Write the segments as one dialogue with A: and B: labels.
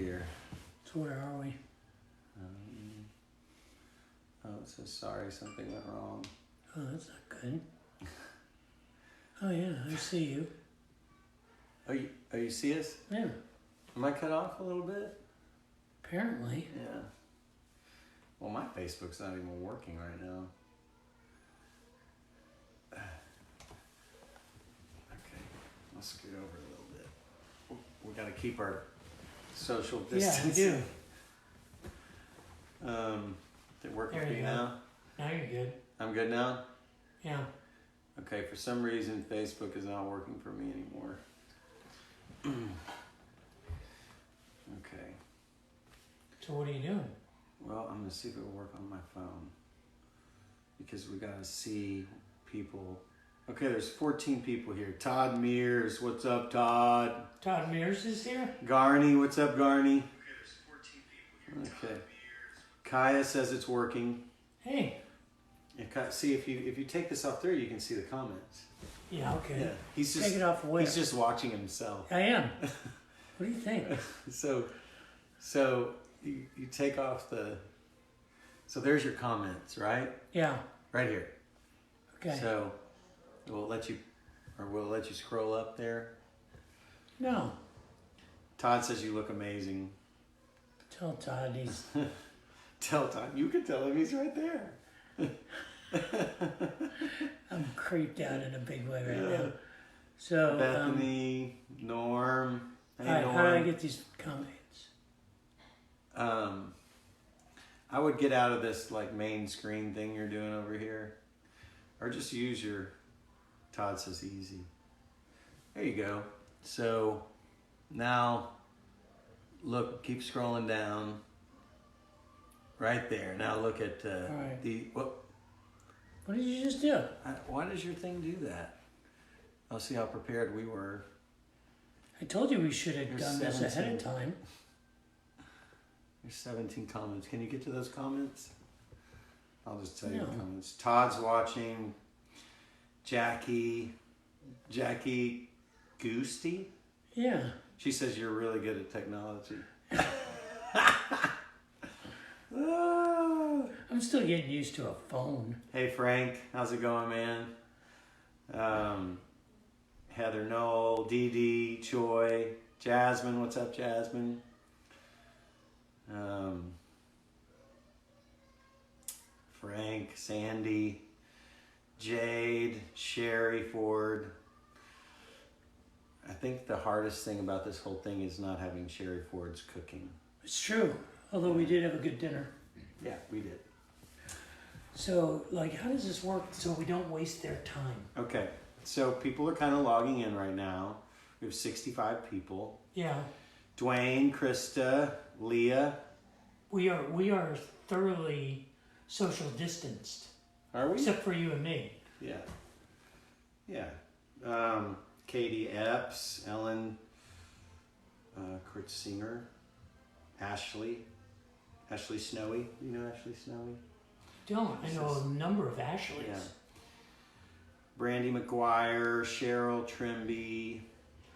A: here.
B: So where are we?
A: Oh, it says sorry, something went wrong.
B: Oh, that's not good. Oh yeah, I see you.
A: Oh, you see us?
B: Yeah,
A: Am I cut off a little bit?
B: apparently.
A: Yeah. Well, my Facebook's not even working right now. Okay, I'll scoot over a little bit. We got to keep our social distance.
B: Yeah, we do.
A: Did it work
B: There
A: for
B: you
A: you
B: go.
A: now?
B: Now you're good.
A: I'm good now?
B: Yeah.
A: Okay, for some reason, Facebook is not working for me anymore. Okay.
B: So what are you doing?
A: Well, I'm going to see if it will work on my phone. Because we got to see people. Okay, there's 14 people here. Todd Mears, what's up, Todd?
B: Todd Mears is here?
A: Garney, what's up, Garney? Okay. Kaya says it's working.
B: Hey.
A: See, if you take this off there, you can see the comments.
B: Yeah, okay.
A: Yeah, he's just
B: Take it off where?
A: he's just watching himself.
B: I am. What do you think?
A: So you take off the. So there's your comments, right?
B: Yeah.
A: Right here.
B: Okay.
A: So will it let you scroll up there?
B: No.
A: Todd says you look amazing.
B: Tell Todd he's...
A: Tell Todd. You can tell him he's right there.
B: I'm creeped out in a big way right now. So,
A: Bethany, Norm. Hey, Norm.
B: how do I get these comments?
A: I would get out of this like main screen thing you're doing over here. Or just use your, Todd says easy. There you go. So now look, keep scrolling down. Right there. Now look at
B: right.
A: what
B: did you just do?
A: Why does your thing do that? I'll see how prepared we were.
B: I told you we should have
A: There's
B: done this ahead
A: 17.
B: of time.
A: There's 17 comments. Can you get to those comments? I'll just tell you
B: No.
A: the comments. Todd's watching. Jackie Goosty.
B: Yeah.
A: She says you're really good at technology.
B: I'm still getting used to a phone.
A: Hey Frank, how's it going, man? Heather Knoll, Dee Dee, Choi, Jasmine, what's up, Jasmine? Frank, Sandy, Jade, Sherry Ford. I think the hardest thing about this whole thing is not having Sherry Ford's cooking.
B: It's true. Although we did have a good dinner.
A: Yeah, we did.
B: So, like, how does this work so we don't waste their time?
A: Okay, so people are kind of logging in right now. We have 65 people.
B: Yeah.
A: Dwayne, Krista, Leah.
B: We are thoroughly social distanced.
A: Are we?
B: Except for you and me.
A: Yeah. Yeah. Katie Epps, Ellen Kurtzinger, Ashley Snowy. You know Ashley Snowy?
B: Don't. I know a number of Ashleys.
A: Yeah. Brandy McGuire, Cheryl Trimby.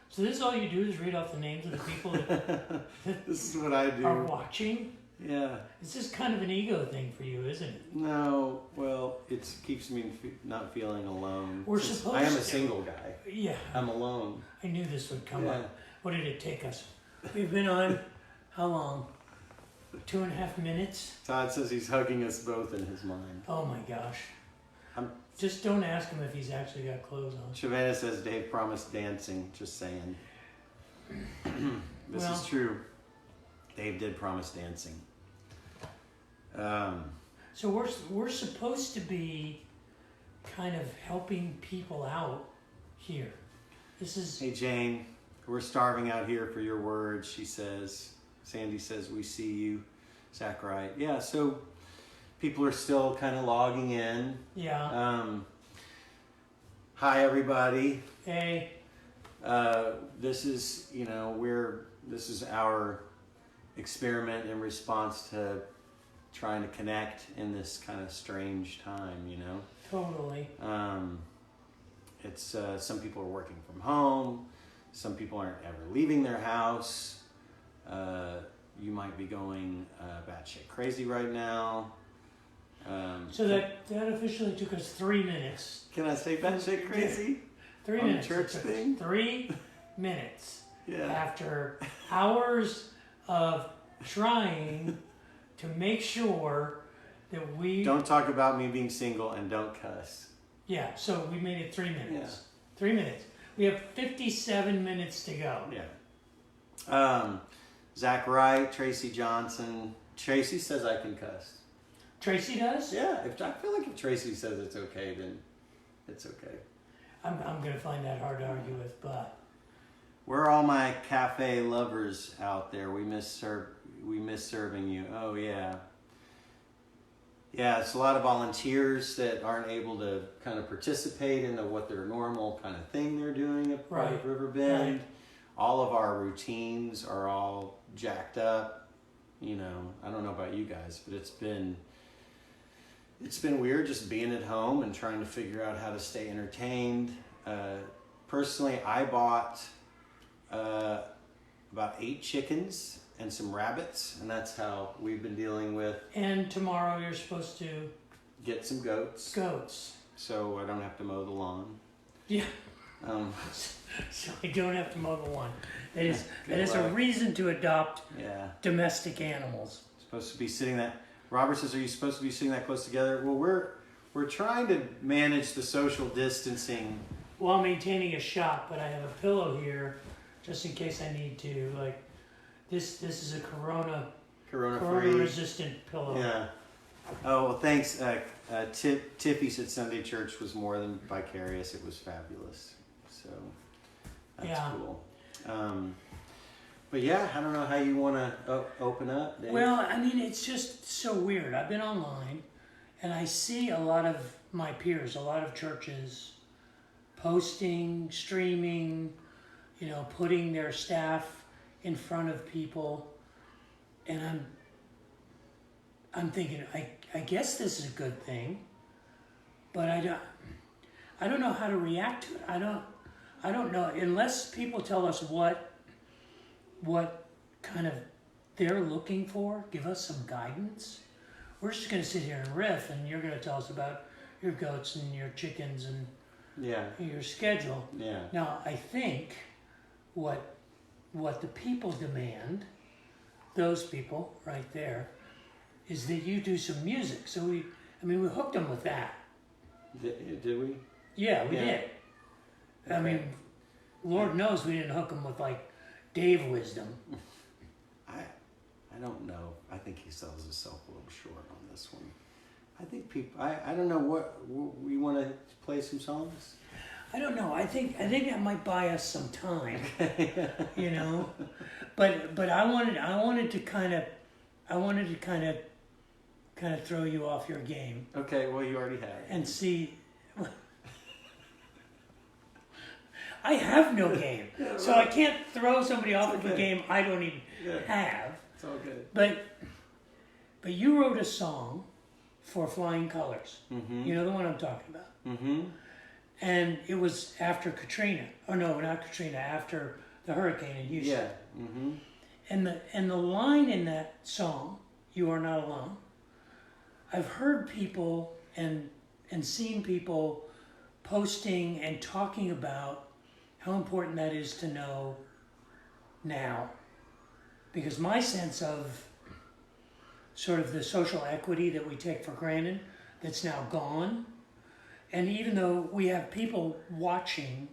B: So this is all you do is read off the names of the people that
A: This is what I do.
B: are watching?
A: Yeah.
B: This is kind of an ego thing for you, isn't it?
A: No, well, it keeps me not feeling alone.
B: We're
A: Since
B: supposed
A: I am a
B: to.
A: single guy.
B: Yeah.
A: I'm alone.
B: I knew this would come
A: Yeah.
B: up. What did it take us? We've been on, how long? 2.5 minutes?
A: Todd says he's hugging us both in his mind.
B: Oh my gosh.
A: I'm-
B: Just don't ask him if he's actually got clothes on.
A: Shavana says Dave promised dancing. Just saying. This is true. Dave did promise dancing.
B: So we're supposed to be kind of helping people out here. This is...
A: Hey Jane, we're starving out here for your words, she says. Sandy says, we see you. Zachariah. Yeah, so people are still kind of logging in.
B: Yeah.
A: Hi everybody.
B: Hey.
A: This is, this is our experiment in response to trying to connect in this kind of strange time,
B: Totally.
A: It's some people are working from home. Some people aren't ever leaving their house. you might be going batshit crazy right now.
B: So that officially took us 3 minutes.
A: Can I say batshit crazy?
B: 3
A: On the
B: minutes.
A: church
B: It took us
A: thing?
B: 3 minutes
A: Yeah.
B: after hours of trying to make sure that we.
A: Don't talk about me being single and don't cuss.
B: Yeah, so we made it 3 minutes.
A: Yeah.
B: 3 minutes. We have 57 minutes to go.
A: Yeah. Zach Wright, Tracy Johnson. Tracy says I can cuss.
B: Tracy does?
A: Yeah, I feel like if Tracy says it's okay, then it's okay.
B: I'm going to find that hard to argue with, but.
A: Where are all my cafe lovers out there? We miss serving you. Oh yeah. Yeah, it's a lot of volunteers that aren't able to kind of participate in what their normal kind of thing they're doing at
B: Right.
A: Riverbend.
B: Right.
A: All of our routines are all jacked up. You know, I don't know about you guys, but it's been weird just being at home and trying to figure out how to stay entertained. Personally, I bought about 8 chickens and some rabbits, and that's how we've been dealing with.
B: And tomorrow you're supposed to.
A: Get some goats, so I don't have to mow the lawn.
B: Yeah. So I don't have to mow the lawn. That is a reason to adopt domestic animals.
A: Supposed to be sitting that. Robert says, "Are you supposed to be sitting that close together?" Well, we're trying to manage the social distancing
B: While maintaining a shot, but I have a pillow here just in case I need to. Like this is a corona
A: free.
B: resistant pillow.
A: Yeah. Oh well, thanks. Tiffy said Sunday church was more than vicarious; it was fabulous. So that's cool. But yeah, I don't know how you want to open up, Dave.
B: Well, I mean, it's just so weird. I've been online, and I see a lot of my peers, a lot of churches, posting, streaming, putting their staff in front of people, and I'm thinking, I guess this is a good thing, but I don't know how to react to it. I don't know unless people tell us what kind of they're looking for, give us some guidance. We're just going to sit here and riff, and you're going to tell us about your goats and your chickens and your schedule.
A: Yeah.
B: Now, I think what the people demand, those people right there, is that you do some music. So we hooked them with that.
A: Did we?
B: Yeah, we did.
A: Okay.
B: I mean, Lord knows we didn't hook them with like Dave wisdom.
A: I don't know. I think he sells himself a little short on this one. I think people. I don't know what we want to play some songs.
B: I don't know. I think that might buy us some time. But I wanted to kind of throw you off your game.
A: Okay. Well, you already have.
B: And see. I have no game, so I can't throw somebody off of a game I don't even have.
A: It's all good.
B: But you wrote a song for Flying Colors.
A: Mm-hmm.
B: You know the one I'm talking about.
A: Mm-hmm.
B: And it was after Katrina. Oh no, not Katrina. After the hurricane in Houston.
A: Yeah. Mm-hmm.
B: And the line in that song, "You Are Not Alone," I've heard people and seen people posting and talking about how important that is to know now. Because my sense of sort of the social equity that we take for granted, that's now gone. And even though we have people watching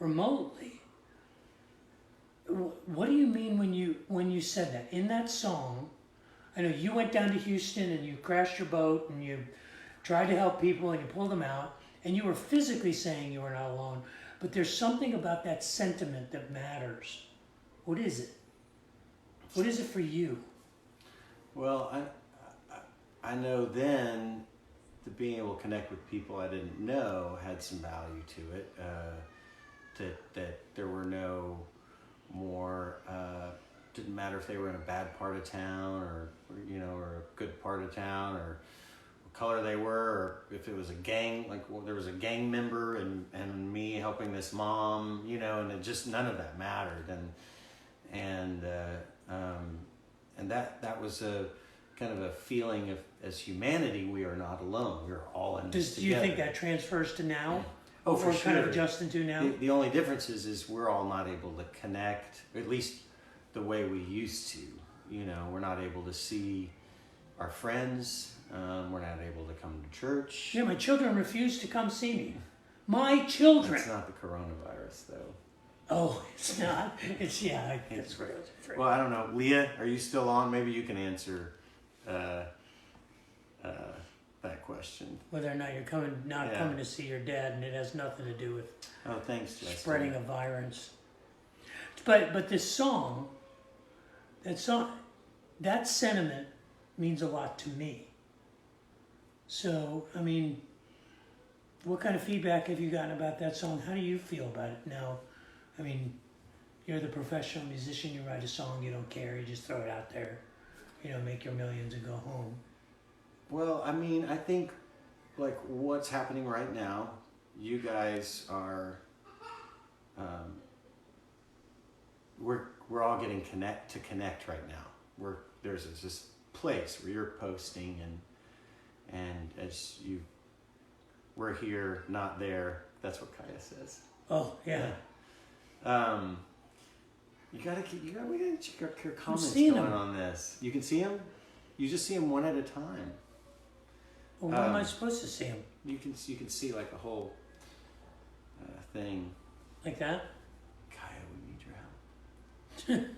B: remotely, what do you mean when you said that? In that song, I know you went down to Houston and you crashed your boat and you tried to help people and you pulled them out, and you were physically saying you were not alone. But there's something about that sentiment that matters. What is it? What is it for you?
A: Well, I know then that being able to connect with people I didn't know had some value to it. That there were no more. Didn't matter if they were in a bad part of town or a good part of town, or what color they were, or if it was a gang, there was a gang member and me helping this mom, and it just none of that mattered. And and that was a kind of a feeling of, as humanity, we are not alone. We're all in this
B: Do you
A: together.
B: think that transfers to now?
A: Oh, for
B: We're
A: sure.
B: kind of adjusting to now?
A: The only difference is we're all not able to connect, at least the way we used to. You know, we're not able to see our friends. We're not able to come to church.
B: Yeah, my children refuse to come see me. My children.
A: It's not the coronavirus, though.
B: Oh, it's not. It's
A: It's
B: it's
A: right.
B: different.
A: Well, I don't know. Leah, are you still on? Maybe you can answer that question.
B: Whether or not you're not
A: Yeah.
B: coming to see your dad, and it has nothing to do with
A: Oh, thanks, Jessica.
B: spreading a virus. But this song, that sentiment means a lot to me. So, I mean, what kind of feedback have you gotten about that song? How do you feel about it now? I mean, you're the professional musician, you write a song, you don't care, you just throw it out there, make your millions and go home.
A: Well, I mean, I think like what's happening right now, you guys are, we're all getting connect right now. There's this place where you're posting and as we're here, not there. That's what Kaya says.
B: Oh, yeah.
A: We gotta check out your comments
B: seeing
A: going
B: them.
A: on this. You can see them. You just see them one at a time.
B: Well, what am I supposed to see him?
A: You can see like a whole thing.
B: Like that?
A: Kaya, we need your help.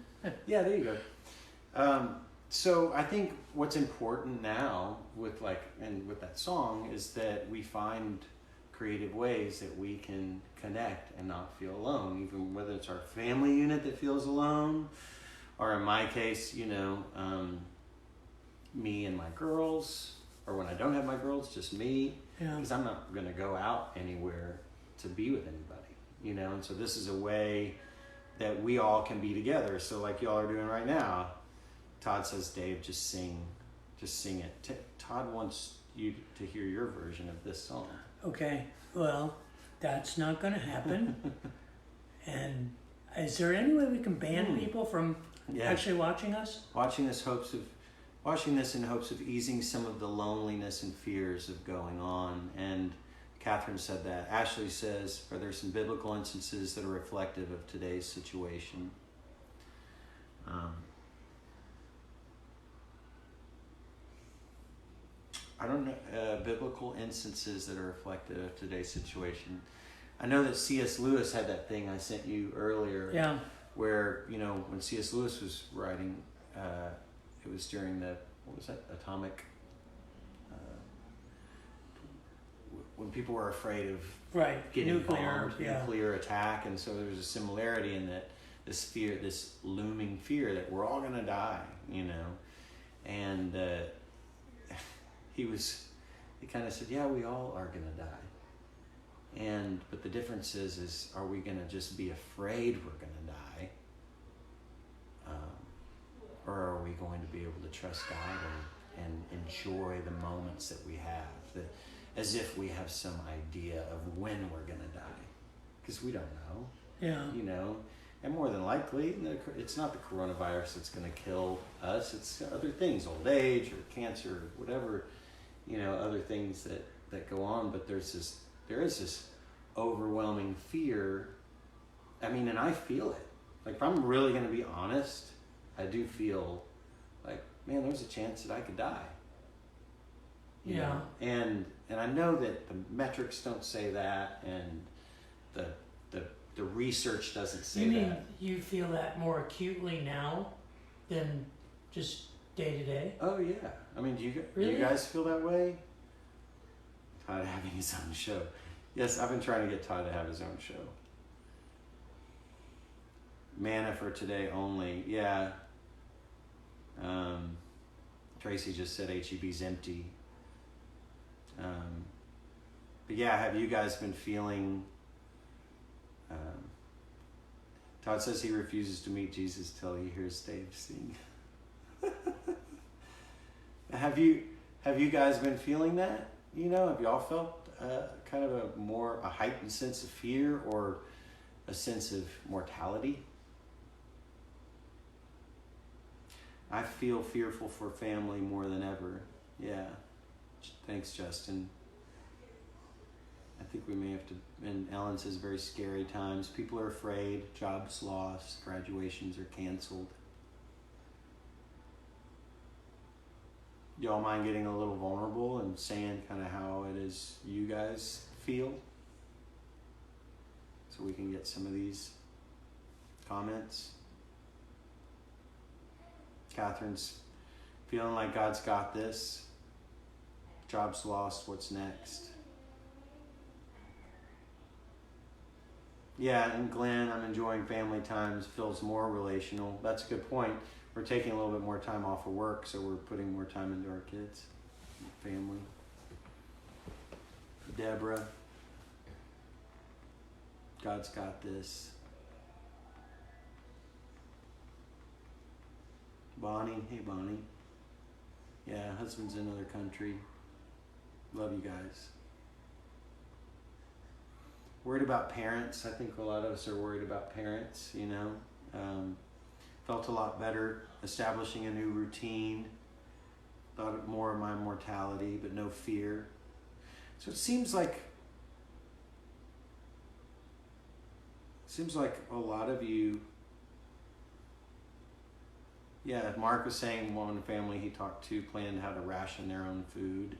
A: Yeah, there you go. So I think what's important now with that song is that we find creative ways that we can connect and not feel alone, even whether it's our family unit that feels alone, or in my case, me and my girls, or when I don't have my girls, just me,
B: Yeah.
A: because I'm not going to go out anywhere to be with anybody, and so this is a way that we all can be together. So like y'all are doing right now, Todd says, Dave, just sing it. Todd wants you to hear your version of this song.
B: Okay, well, that's not going to happen. And is there any way we can ban people from actually watching us?
A: Watching this in hopes of easing some of the loneliness and fears of going on. And Catherine said that. Ashley says, are there some biblical instances that are reflective of today's situation? I don't know, biblical instances that are reflective of today's situation. I know that C.S. Lewis had that thing I sent you earlier.
B: Yeah.
A: Where, when C.S. Lewis was writing, it was during atomic, when people were afraid of getting nuclear attack. And so there's a similarity in that this fear, this looming fear that we're all going to die, and he kind of said, yeah, we all are going to die. But the difference is are we going to just be afraid we're going to die? Or are we going to be able to trust God and enjoy the moments that we have, as if we have some idea of when we're going to die? Because we don't know.
B: Yeah.
A: And more than likely, it's not the coronavirus that's going to kill us. It's other things, old age or cancer, or whatever, other things that go on. But there is this overwhelming fear. I mean, and I feel it. Like, if I'm really going to be honest, I do feel like, man, there's a chance that I could die. You know? And I know that the metrics don't say that, and the research doesn't say that.
B: You mean you feel that more acutely now than just day to day?
A: Oh yeah. I mean, do you guys feel that way? Todd having his own show. Yes, I've been trying to get Todd to have his own show. Manna for today only. Yeah. Tracy just said HEB's empty. But yeah, have you guys been feeling... Todd says he refuses to meet Jesus till he hears Dave sing. Have you guys been feeling that? Have y'all felt kind of a heightened sense of fear or a sense of mortality? I feel fearful for family more than ever. Yeah. Thanks, Justin. I think we may have to, and Ellen says very scary times. People are afraid, jobs lost, graduations are canceled. Y'all mind getting a little vulnerable and saying kind of how it is you guys feel? So we can get some of these comments. Catherine's feeling like God's got this. Jobs lost, what's next? Yeah, and Glenn, I'm enjoying family times, feels more relational. That's a good point. We're taking a little bit more time off of work, so we're putting more time into our kids, family. Deborah, God's got this. Bonnie, hey Bonnie. Yeah, husband's in another country. Love you guys. Worried about parents. I think a lot of us are worried about parents, you know. Felt a lot better establishing a new routine. Thought more of my mortality, but no fear. So it seems like a lot of you, yeah, Mark was saying one family he talked to planned how to ration their own food.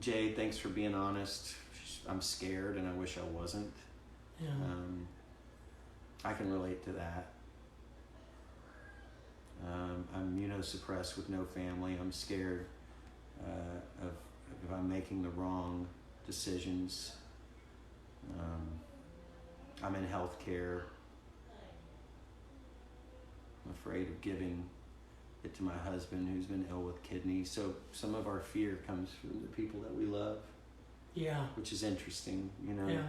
A: Jade, thanks for being honest. I'm scared and I wish I wasn't.
B: Yeah.
A: I can relate to that. I'm immunosuppressed with no family. I'm scared of if I'm making the wrong decisions. I'm in healthcare. I'm afraid of giving it to my husband who's been ill with kidneys. So some of our fear comes from the people that we love.
B: Yeah.
A: Which is interesting, you know.
B: Yeah.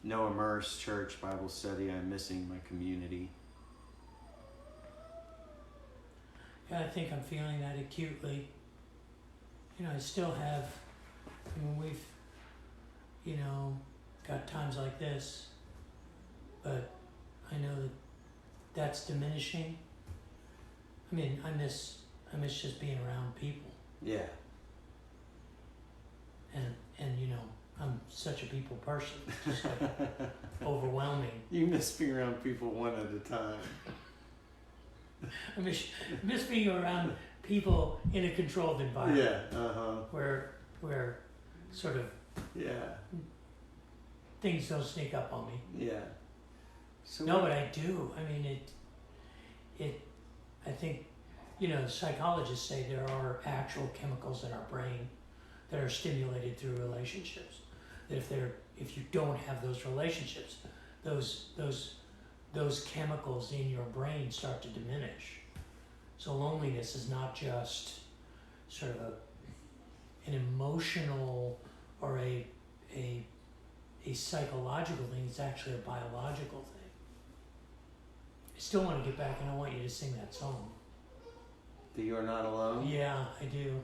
A: No immerse church Bible study. I'm missing my community.
B: Yeah, I think I'm feeling that acutely. You know, I still have, we've, got times like this, but I know that that's diminishing. I miss just being around people.
A: Yeah.
B: And I'm such a people person. It's just like overwhelming.
A: You miss being around people one at a time.
B: I miss being around people in a controlled environment.
A: Yeah.
B: Where sort of things don't sneak up on me.
A: Yeah. So
B: no, but I do. I think, psychologists say there are actual chemicals in our brain that are stimulated through relationships. That if you don't have those relationships, those chemicals in your brain start to diminish. So loneliness is not just sort of an emotional or a psychological thing, it's actually a biological thing. I still want to get back and I want you to sing that song.
A: That You Are Not Alone?
B: Yeah, I do.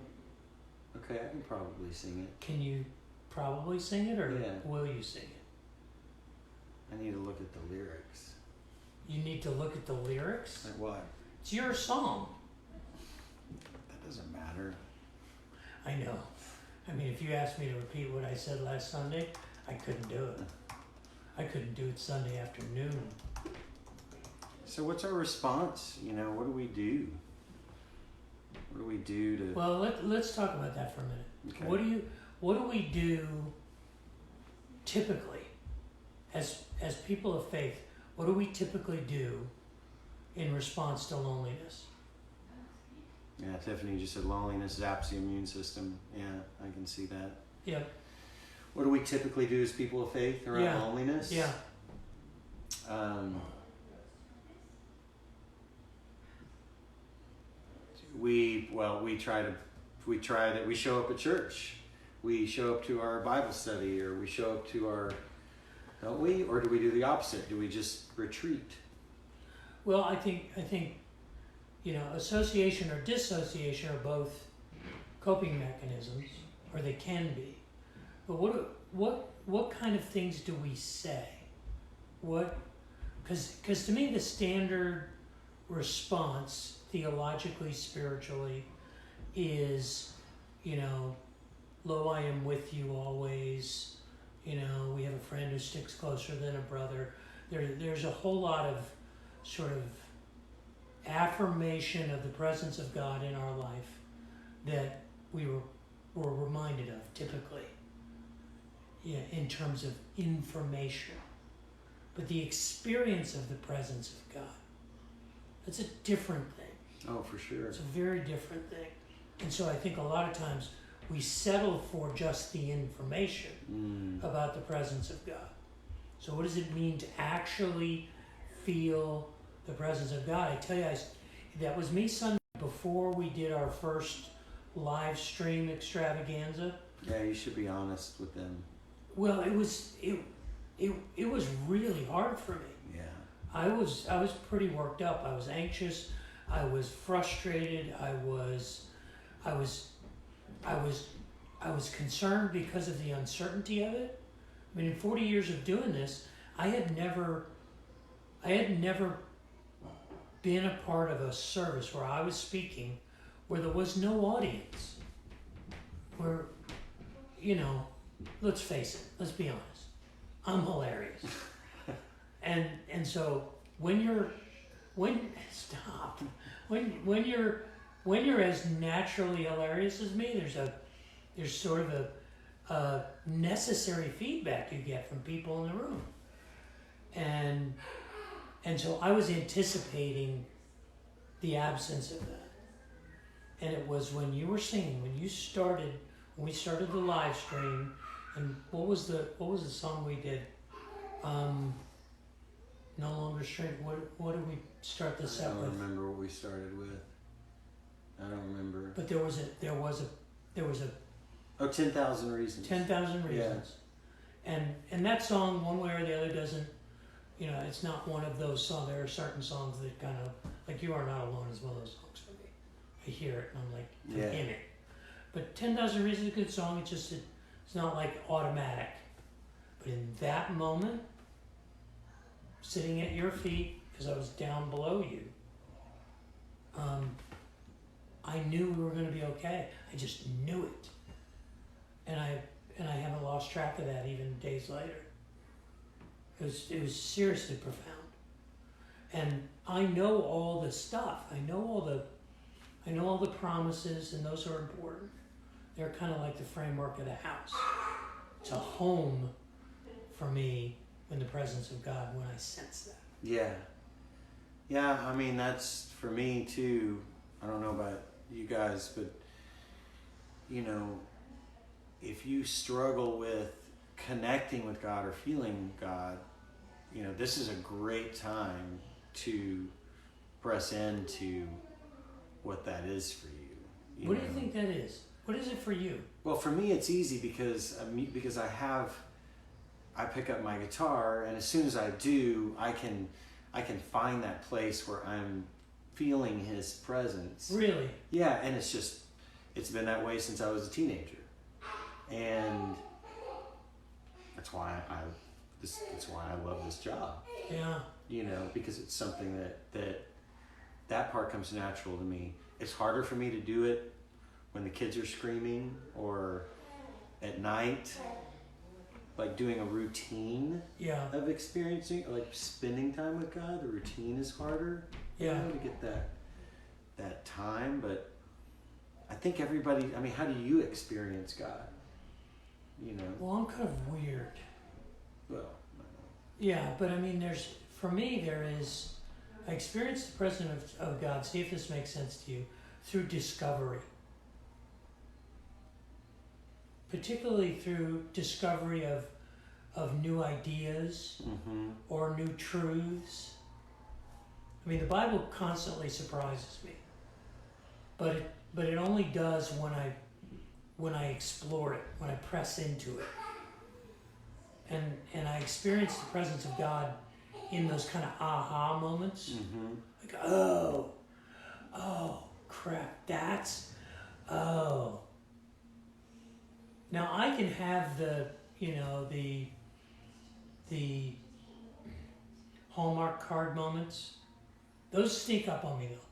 A: Okay, I can probably sing it.
B: Can you probably sing it or will you sing it?
A: I need to look at the lyrics.
B: You need to look at the lyrics?
A: Like what?
B: It's your song.
A: That doesn't matter.
B: I know. If you asked me to repeat what I said last Sunday, I couldn't do it. I couldn't do it Sunday afternoon.
A: So what's our response? What do we do? What do we do to...
B: Well, let's talk about that for a minute.
A: Okay.
B: What do we do typically as people of faith? What do we typically do in response to loneliness?
A: Yeah, Tiffany just said loneliness zaps the immune system. Yeah, I can see that.
B: Yep.
A: What do we typically do as people of faith around loneliness?
B: Yeah.
A: We show up at church. We show up to our Bible study, or we show up to our, don't we? Or do we do the opposite? Do we just retreat?
B: Well, I think association or dissociation are both coping mechanisms, or they can be. But what kind of things do we say? What Because to me, the standard response, theologically, spiritually, is, lo, I am with you always. We have a friend who sticks closer than a brother. There's a whole lot of sort of affirmation of the presence of God in our life that we were reminded of typically, in terms of information. But the experience of the presence of God, that's a different thing.
A: Oh, for sure.
B: It's a very different thing. And so I think a lot of times we settle for just the information about the presence of God. So what does it mean to actually feel the presence of God? I tell you, that was me Sunday before we did our first live stream extravaganza.
A: Yeah, you should be honest with them.
B: Well, it was really hard for me.
A: Yeah.
B: I was pretty worked up. I was anxious. I was frustrated. I was concerned because of the uncertainty of it. I mean, in 40 years of doing this, I had never been a part of a service where I was speaking where there was no audience. Where, let's face it, let's be honest, I'm hilarious. and so when you're as naturally hilarious as me, there's sort of a necessary feedback you get from people in the room. And so I was anticipating the absence of that. And it was when you were singing, when we started the live stream, and what was the song we did? No Longer Straight. What did we start this out with?
A: I don't remember what we started with. I don't remember.
B: But there was a
A: Oh, 10,000 Reasons.
B: 10,000 Reasons. Yeah. And that song, one way or the other, doesn't, it's not one of those songs. There are certain songs that kind of, like You Are Not Alone is one of those songs for me. I hear it and I'm like, I'm in it. But 10,000 Reasons is a good song. It's not like automatic. But in that moment, sitting at your feet, because I was down below you, I knew we were going to be okay. I just knew it. And I haven't lost track of that even days later. It was seriously profound. And I know all the stuff. I know all the promises, and those are important. They're kind of like the framework of the house. It's a home for me in the presence of God when I sense that.
A: Yeah. Yeah, I mean, that's for me too. I don't know about you guys, but if you struggle with connecting with God or feeling God, this is a great time to press into what that is for you.
B: What do you think that is? What is it for you?
A: Well, for me, it's easy because I pick up my guitar, and as soon as I do, I can find that place where I'm feeling His presence.
B: Really?
A: Yeah, and it's been that way since I was a teenager. And that's why I love this job.
B: Yeah.
A: Because it's something that part comes natural to me. It's harder for me to do it when the kids are screaming or at night, like doing a routine of experiencing, like spending time with God. The routine is harder, to get that time. But I think everybody, how do you experience God?
B: Well, I'm kind of weird.
A: Well,
B: yeah, but I experience the presence of God, see if this makes sense to you, through discovery. Particularly through discovery of new ideas or new truths. The Bible constantly surprises me. But it only does when I explore it, when I press into it. And I experience the presence of God in those kind of aha moments. Like, oh, crap, Now I can have the Hallmark card moments. Those sneak up on me though.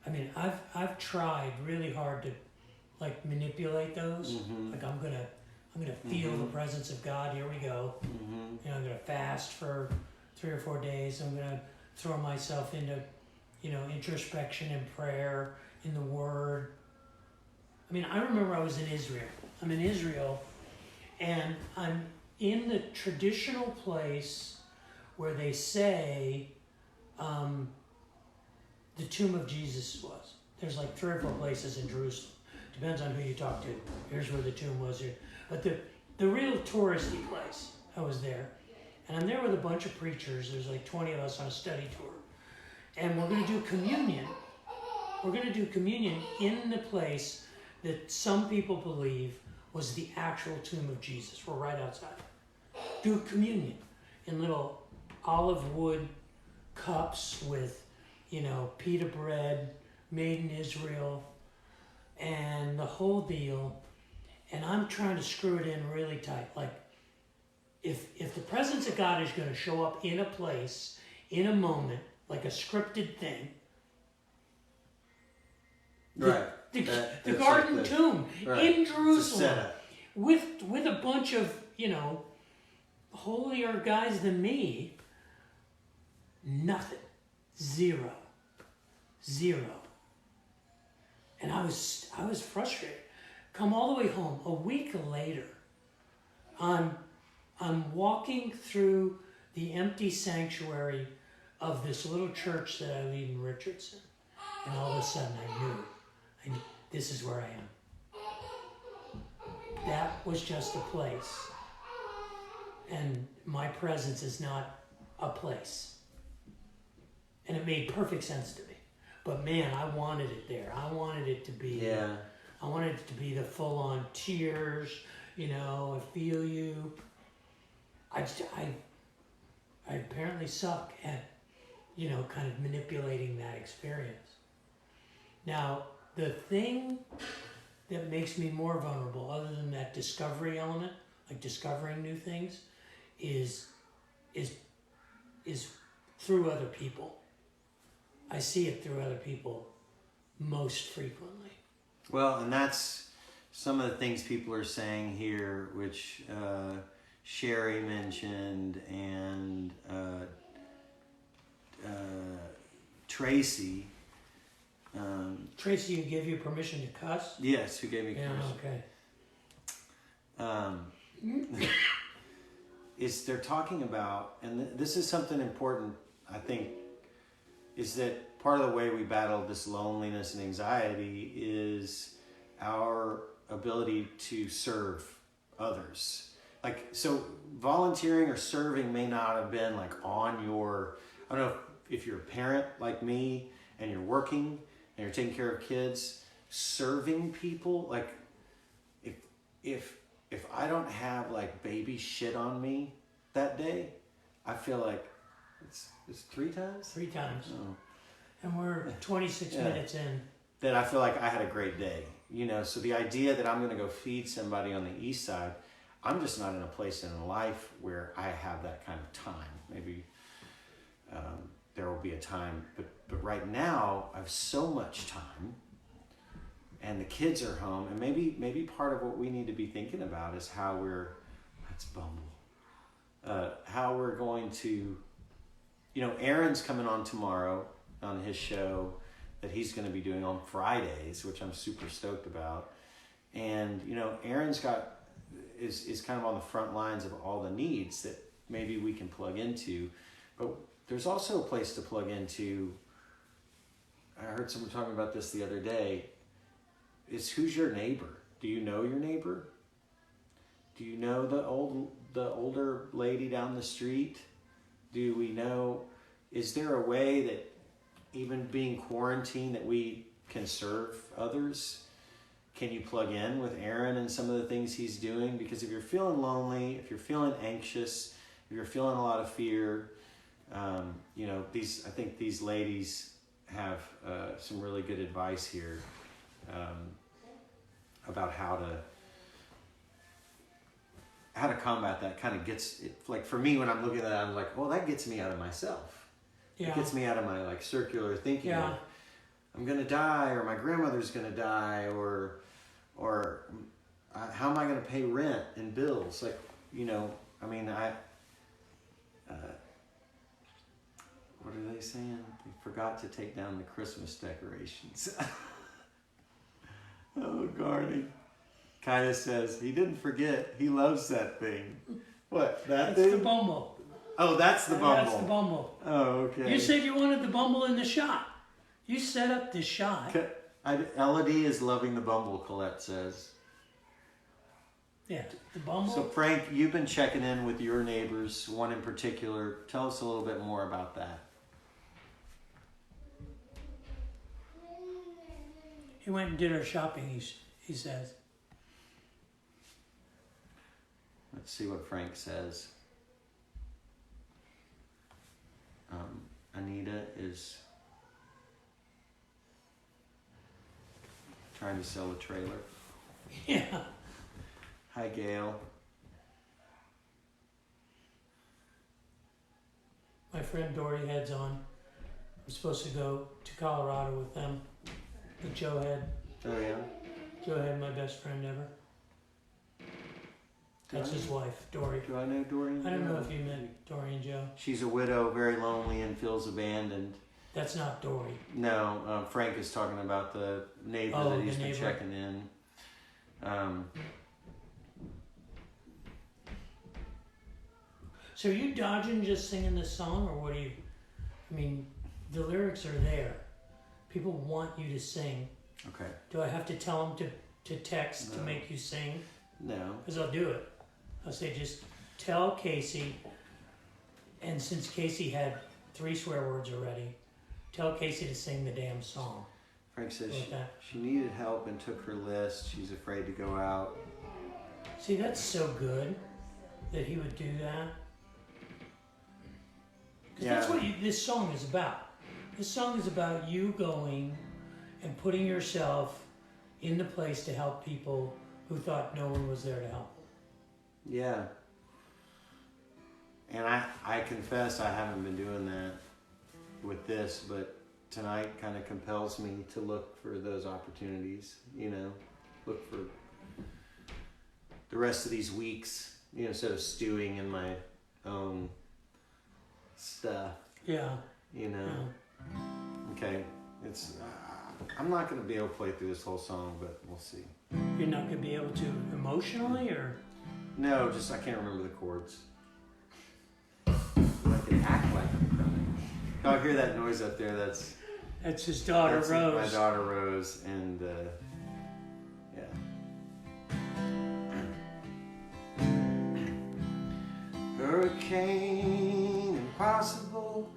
B: I mean, I've tried really hard to like manipulate those.
A: Mm-hmm.
B: Like I'm gonna feel the presence of God. Here we go.
A: Mm-hmm.
B: You know, I'm gonna fast for 3 or 4 days. I'm gonna throw myself into, you know, introspection and prayer in the Word. I mean, I remember I was in Israel. I'm in Israel, and I'm in the traditional place where they say the tomb of Jesus was. There's like 3 or 4 places in Jerusalem. Depends on who you talk to. Here's where the tomb was here. But the real touristy place, I was there. And I'm there with a bunch of preachers. There's like 20 of us on a study tour. And we're going to do communion. We're going to do communion in the place that some people believe was the actual tomb of Jesus. We're right outside. Do communion in little olive wood cups with, you know, pita bread, made in Israel, and the whole deal. And I'm trying to screw it in really tight. Like, if the presence of God is going to show up in a place, in a moment, like a scripted thing,
A: Right.
B: The garden
A: like
B: tomb in Jerusalem
A: with
B: with a bunch of, you know, holier guys than me, nothing. Zero. And I was frustrated. Come all the way home. A week later, I'm walking through the empty sanctuary of this little church that I lead in Richardson, and all of a sudden I knew this is where I am. That was just a place, and my presence is not a place. And it made perfect sense to me. But man, I wanted it there. I wanted it to be.
A: Yeah.
B: I wanted it to be the full-on tears. You know, I feel you. I apparently suck at, you know, kind of manipulating that experience. Now, the thing that makes me more vulnerable, other than that discovery element, like discovering new things, is through other people. I see it through other people most frequently.
A: Well, and that's some of the things people are saying here, which Sherry mentioned, and Tracy.
B: Tracy, you give you permission to cuss?
A: Yes, who gave me permission.
B: Okay.
A: Is they're talking about, and this is something important, I think, is that part of the way we battle this loneliness and anxiety is our ability to serve others. Like, so volunteering or serving may not have been like on your, I don't know if you're a parent like me and you're working and you're taking care of kids, serving people, like if I don't have like baby shit on me that day, I feel like it's 3 times?
B: 3 times.
A: Oh.
B: And we're 26 minutes in.
A: That I feel like I had a great day. You know, so the idea that I'm going to go feed somebody on the east side, I'm just not in a place in life where I have that kind of time. Maybe there will be a time, but right now I have so much time, and the kids are home, and maybe part of what we need to be thinking about is how let's bumble, how we're going to, you know, Aaron's coming on tomorrow on his show that he's going to be doing on Fridays, which I'm super stoked about. And, you know, Aaron's is kind of on the front lines of all the needs that maybe we can plug into. But there's also a place to plug into. I heard someone talking about this the other day. Is who's your neighbor? Do you know your neighbor? Do you know the older lady down the street? Do we know, is there a way that even being quarantined that we can serve others? Can you plug in with Aaron and some of the things he's doing? Because if you're feeling lonely, if you're feeling anxious, if you're feeling a lot of fear, you know, I think these ladies have some really good advice here how to combat that kind of gets it, like for me when I'm looking at that, I'm like, well, that gets me out of myself.
B: Yeah.
A: It gets me out of my like circular thinking.
B: Yeah.
A: Of, I'm gonna die, or my grandmother's gonna die, or how am I gonna pay rent and bills? Like, you know, I mean, what are they saying? They forgot to take down the Christmas decorations. Oh, Garney. Kaya says he didn't forget. He loves that thing. What, that
B: That's
A: thing?
B: the Bumble.
A: Oh, that's the Bumble.
B: That's the Bumble.
A: Oh, okay.
B: You said you wanted the Bumble in the shot. You set up the shot.
A: Elodie is loving the Bumble, Colette says.
B: Yeah, the Bumble.
A: So, Frank, you've been checking in with your neighbors, one in particular. Tell us a little bit more about that.
B: He went and did our shopping, he says.
A: Let's see what Frank says. Anita is trying to sell a trailer.
B: Yeah.
A: Hi, Gail.
B: My friend Dory heads on. We're supposed to go to Colorado with them. With Joe Head.
A: Oh, yeah?
B: Joe Head, my best friend ever. That's his wife, Dory.
A: Do I know Dorian?
B: I don't know if you met Dory and Joe.
A: She's a widow, very lonely, and feels abandoned.
B: That's not Dory.
A: No, Frank is talking about the neighbor
B: Oh,
A: that he's
B: the
A: been
B: neighbor.
A: checking in.
B: So are you dodging just singing this song, or what do you... I mean, the lyrics are there. People want you to sing.
A: Okay.
B: Do I have to tell them to text to make you sing?
A: No.
B: Because I'll do it. I'll say, just tell Casey, and since Casey had 3 swear words already, tell Casey to sing the damn song.
A: Frank says
B: Like that.
A: she needed help and took her list. She's afraid to go out.
B: See, that's so good that he would do that. Because that's what this song is about. This song is about you going and putting yourself in the place to help people who thought no one was there to help.
A: Yeah. And I confess I haven't been doing that with this, but tonight kind of compels me to look for those opportunities, you know, look for the rest of these weeks, you know, instead of stewing in my own stuff,
B: Yeah.
A: you know.
B: Yeah.
A: Okay, it's I'm not going to be able to play through this whole song, but we'll see.
B: You're not going to be able to emotionally, or?
A: No, just I can't remember the chords. I can act like I'm crying. Oh, I hear that noise up there. That's
B: His daughter,
A: that's
B: Rose.
A: my daughter Rose, and yeah. Hurricane impossible.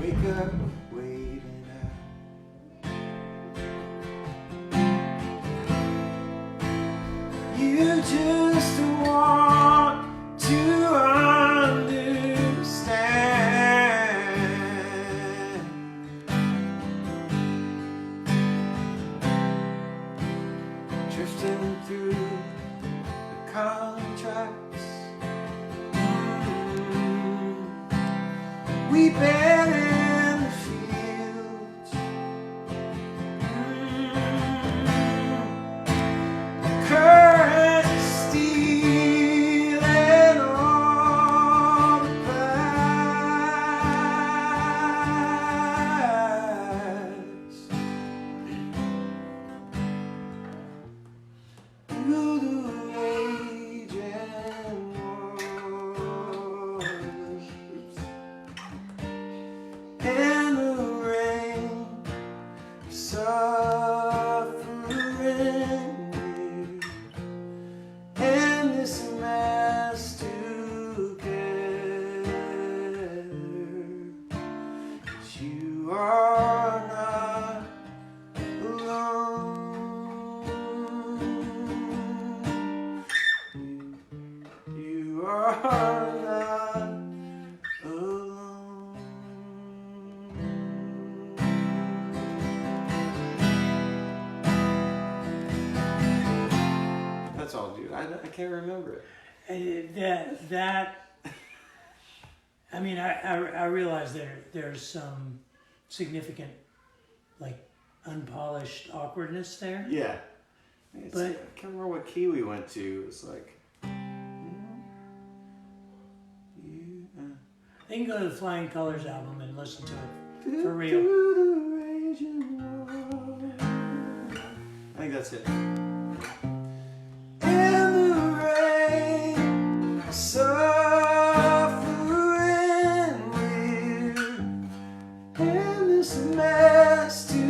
A: Wake up, wait it out. You just want to understand. Drifting through the contracts. We bed in the fields. The current stealing all the past. Through the raging waters and the rain, suffering near, and this mess together. 'Cause you are not alone. You are not alone. I can't remember it.
B: I mean, I realize there's some significant, like, unpolished awkwardness there.
A: Yeah.
B: But
A: I can't remember what key we went to. It was like...
B: they can go to the Flying Colors album and listen to it for real.
A: I think that's it. In the rain, suffering we're in this mess together.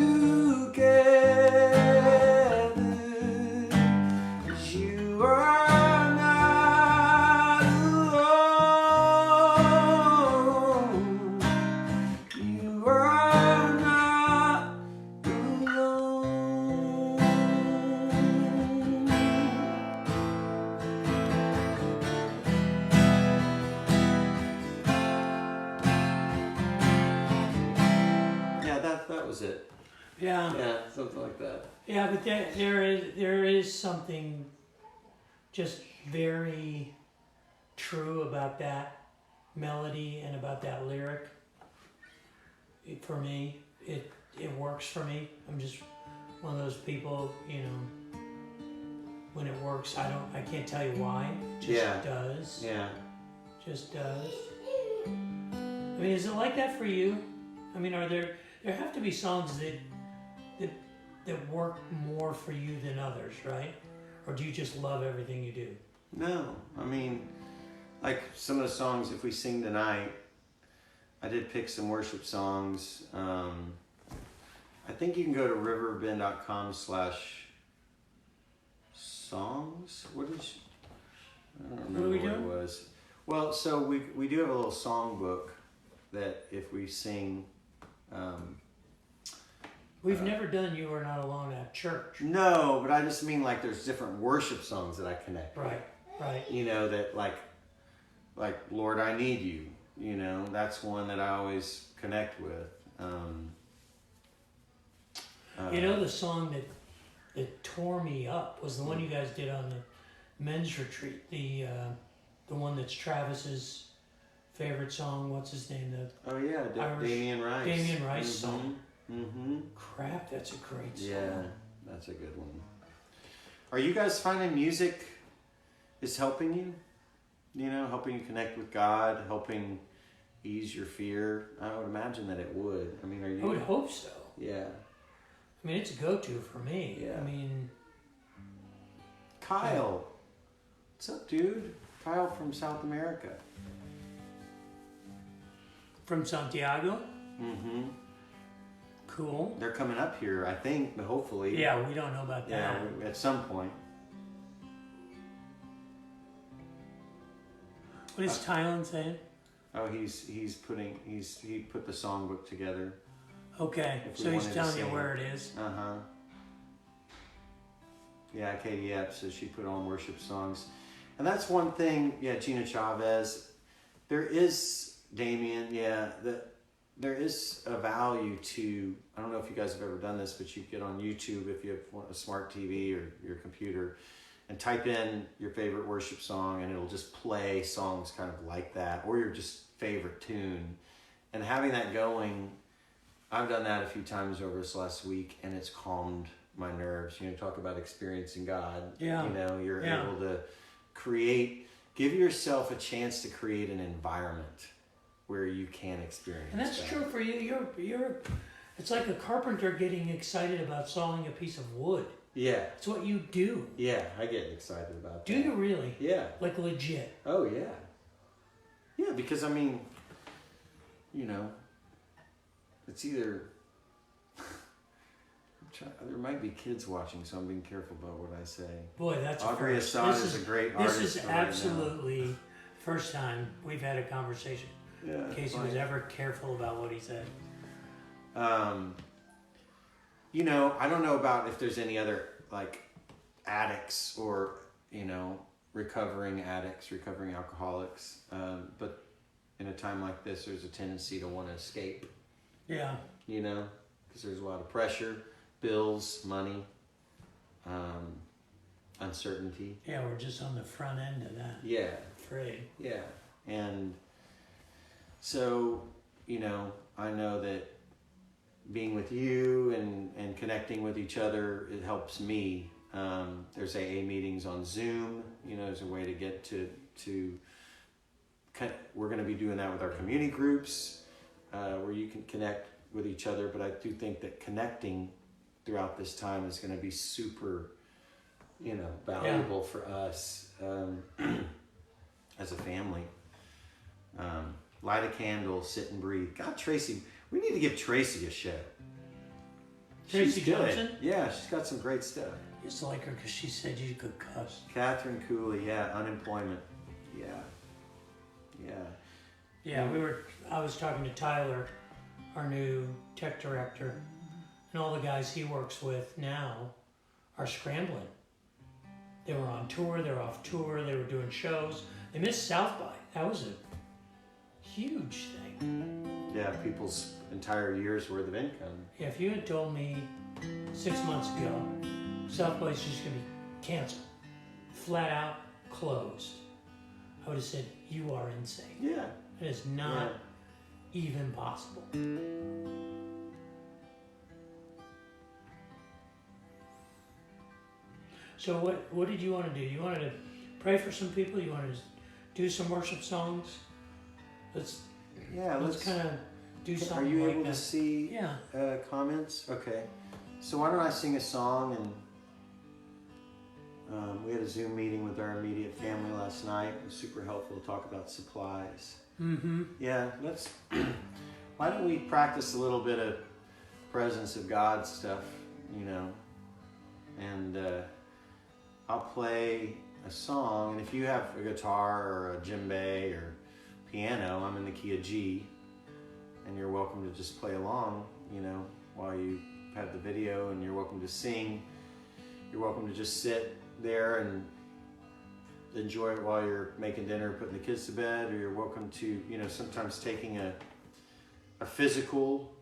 A: 'Cause you are not alone. You are not alone. Yeah, that was it.
B: Yeah.
A: Yeah, something like that.
B: Yeah, but there is something just very true about that melody and about that lyric. For me, it works for me. I'm just one of those people, you know. When it works, I can't tell you why. It just does.
A: Yeah.
B: Just does. I mean, is it like that for you? I mean, there have to be songs that work more for you than others, right? Or do you just love everything you do?
A: No, I mean, like some of the songs, if we sing tonight, I did pick some worship songs. I think you can go to riverbend.com/songs. I don't remember
B: What are we
A: what it
B: doing?
A: was. Well, so we do have a little song book that if we sing.
B: We've never done "You Are Not Alone" at church.
A: No, but I just mean like there's different worship songs that I connect with.
B: Right.
A: You know, that like Lord, I Need You. You know, that's one that I always connect with.
B: You know, the song that tore me up was the one you guys did on the men's retreat. The one that's Travis's favorite song. What's his name?
A: Oh yeah, Damien Rice.
B: Damien Rice song.
A: Mm-hmm.
B: Crap, that's a great song.
A: Yeah, that's a good one. Are you guys finding music is helping you? You know, helping you connect with God, helping ease your fear? I would imagine that it would. I mean, are you?
B: I would hope so.
A: Yeah.
B: I mean, it's a go-to for me.
A: Yeah.
B: I mean,
A: Kyle. What's up, dude? Kyle from South America.
B: from Santiago.
A: Mm-hmm.
B: Cool.
A: They're coming up here, I think, but hopefully.
B: Yeah, we don't know about that.
A: Yeah, at some point.
B: What is Tylen saying?
A: Oh, he put the songbook together.
B: Okay,
A: If we
B: so he's
A: wanted to
B: telling you
A: sing.
B: where it is.
A: Uh-huh. Yeah, Katie Epps says she put on worship songs. And that's one thing, yeah, Gina Chavez. There is, Damien, there is a value to, I don't know if you guys have ever done this, but you get on YouTube if you have a smart TV or your computer and type in your favorite worship song and it'll just play songs kind of like that or your just favorite tune. And having that going, I've done that a few times over this last week and it's calmed my nerves. You know, talk about experiencing God.
B: Yeah.
A: You know, you're
B: Yeah.
A: able to give yourself a chance to create an environment where you can experience
B: And that's
A: that.
B: true for you. You're. It's like a carpenter getting excited about sawing a piece of wood.
A: Yeah.
B: It's what you do.
A: Yeah, I get excited about that.
B: Do you really?
A: Yeah.
B: Like legit.
A: Oh, yeah. Yeah, because, I mean, you know, it's either... there might be kids watching, so I'm being careful about what I say.
B: Boy, that's
A: Audrey
B: a first.
A: Assad
B: This
A: is a great artist.
B: This is
A: right now.
B: absolutely first time we've had a conversation.
A: Yeah,
B: In case he was ever careful about what he said.
A: You know, I don't know about if there's any other like addicts or, you know, recovering addicts, recovering alcoholics. But in a time like this, there's a tendency to want to escape,
B: Yeah.
A: you know, because there's a lot of pressure, bills, money. uncertainty.
B: Yeah, we're just on the front end of that.
A: Yeah.
B: Afraid.
A: Yeah. And so, I know that being with you and connecting with each other, it helps me. There's AA meetings on Zoom. There's a way to get to we're going to be doing that with our community groups, where you can connect with each other. But I do think that connecting throughout this time is going to be super, valuable for us as a family. Light a candle, sit and breathe. God, Tracy, we need to give Tracy a show.
B: Tracy
A: She's good.
B: Johnson?
A: Yeah, she's got some great stuff.
B: I used to like her because she said you could cuss.
A: Catherine Cooley, yeah, unemployment. Yeah.
B: Yeah, I was talking to Tyler, our new tech director, and all the guys he works with now are scrambling. They were on tour, they were off tour, they were doing shows. They missed South by. That was a huge thing.
A: Yeah, people's entire year's worth of income.
B: Yeah, if you had told me 6 months ago, South by is just going to be canceled, flat out closed, I would have said, you are insane.
A: Yeah.
B: It is not even possible. So what did you want to do? You wanted to pray for some people? You wanted to do some worship songs? Let's kind of do something.
A: Are you
B: like
A: able
B: that.
A: to see comments? Okay. So why don't I sing a song, and we had a Zoom meeting with our immediate family last night. It was super helpful to talk about supplies.
B: Mm-hmm.
A: Yeah, why don't we practice a little bit of presence of God stuff, and I'll play a song, and if you have a guitar or a djembe or piano, I'm in the key of G, and you're welcome to just play along, while you have the video, and you're welcome to sing. You're welcome to just sit there and enjoy it while you're making dinner, putting the kids to bed, or you're welcome to, sometimes taking a physical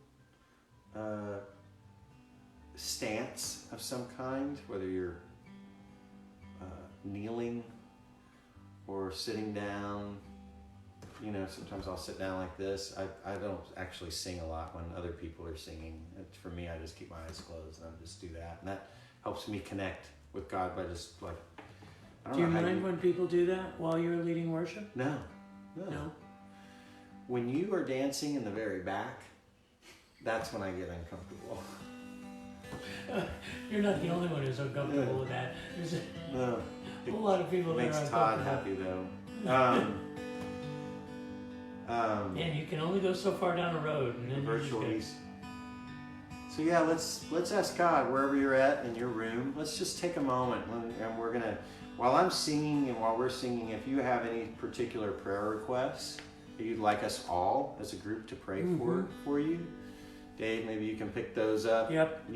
A: stance of some kind, whether you're kneeling or sitting down. Sometimes I'll sit down like this. I don't actually sing a lot when other people are singing. For me, I just keep my eyes closed and I just do that. And that helps me connect with God by just
B: Do you mind when people do that while you're leading worship?
A: No.
B: No?
A: When you are dancing in the very back, that's when I get uncomfortable.
B: You're not the only one who's uncomfortable with that. There's a whole lot of people that are
A: Makes
B: uncomfortable.
A: Todd happy though.
B: And you can only go so far down the road, and then
A: virtual
B: you
A: east. So yeah, let's ask God wherever you're at in your room. Let's just take a moment, and we're gonna, while I'm singing and while we're singing, if you have any particular prayer requests that you'd like us all as a group to pray for you, Dave, maybe you can pick those up.
B: Yep.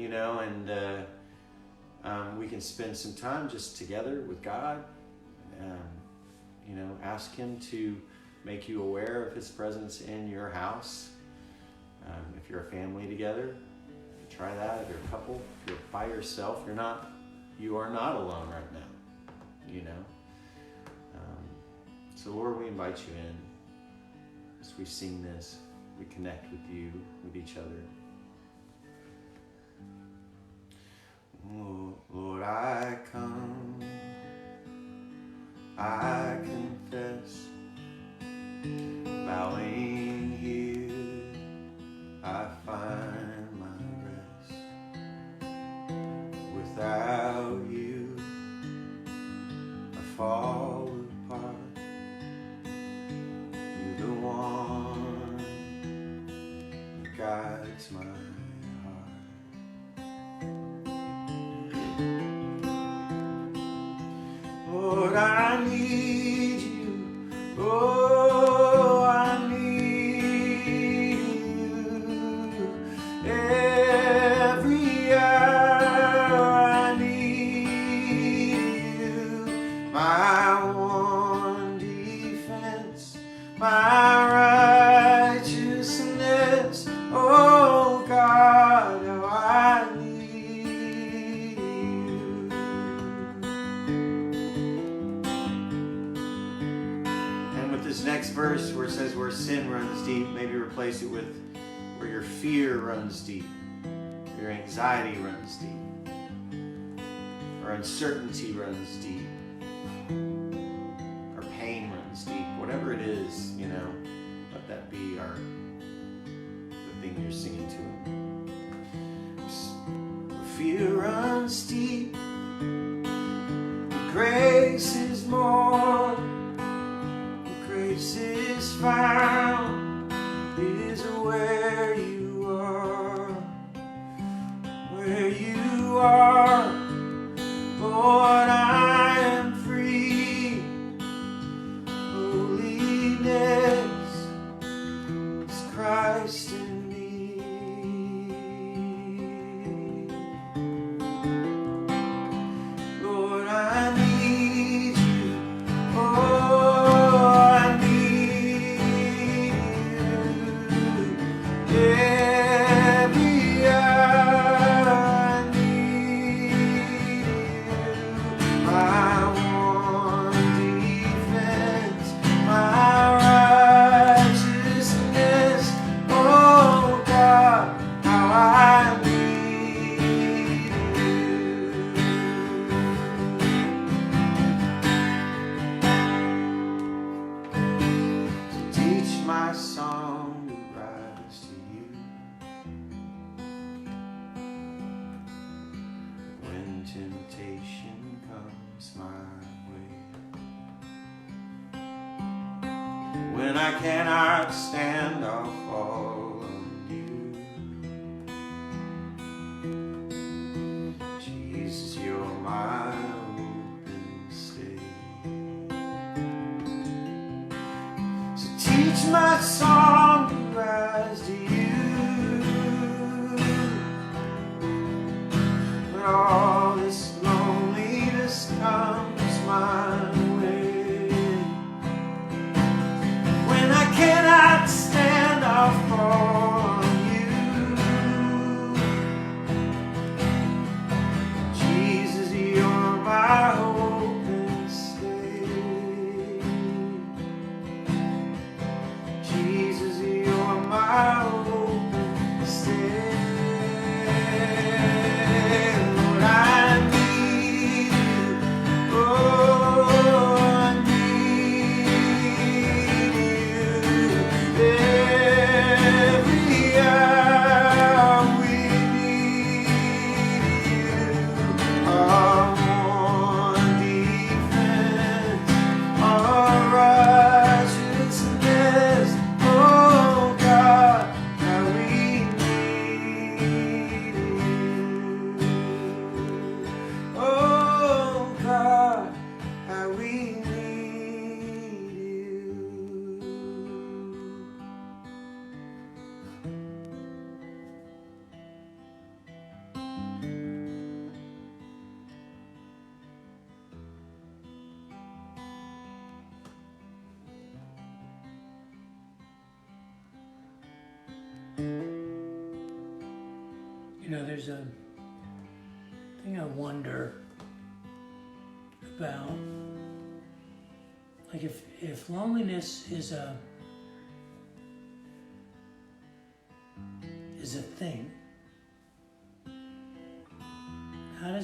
A: And we can spend some time just together with God. Ask Him to make you aware of His presence in your house. If you're a family together, try that. If you're a couple, if you're by yourself, you are not alone right now. So Lord, we invite you in as we sing this. We connect with you, with each other. Oh, Lord, I come, I confess, bowing here, I find my rest. Without you, I fall apart. You're the one that guides my heart. Lord, I need you. Oh, I need you. Every hour I need you. My one defense, my righteousness. Oh God, how I need you. this next verse where it says where sin runs deep, maybe replace it with where your fear runs deep, your anxiety runs deep, or uncertainty runs deep, or pain runs deep. Whatever it is, you know, let that be the thing you're singing to Him. Where fear runs deep, grace is more. Grace is found is where you are, Lord, I am free. Holiness is Christ in me. Lord, I need you. Oh, I need you. Every hour I need you. I want defense, my righteousness. Oh God, how I need you. So teach my song to rise to you. When temptation comes my way, when I cannot stand, I'll fall on you. Jesus, you're my open stay. So teach my song to rise to you. When all this loneliness comes my way, when I cannot stand, I'll fall on you. Jesus, you're my hope and stay. Jesus, you're my hope and stay. Lord, I need you. Oh, I need you. Every hour we need you. Our one defense, our righteousness. Oh God, how we need you. Oh God, how we need you.
B: You know, there's a thing I wonder about, like if loneliness is a thing, how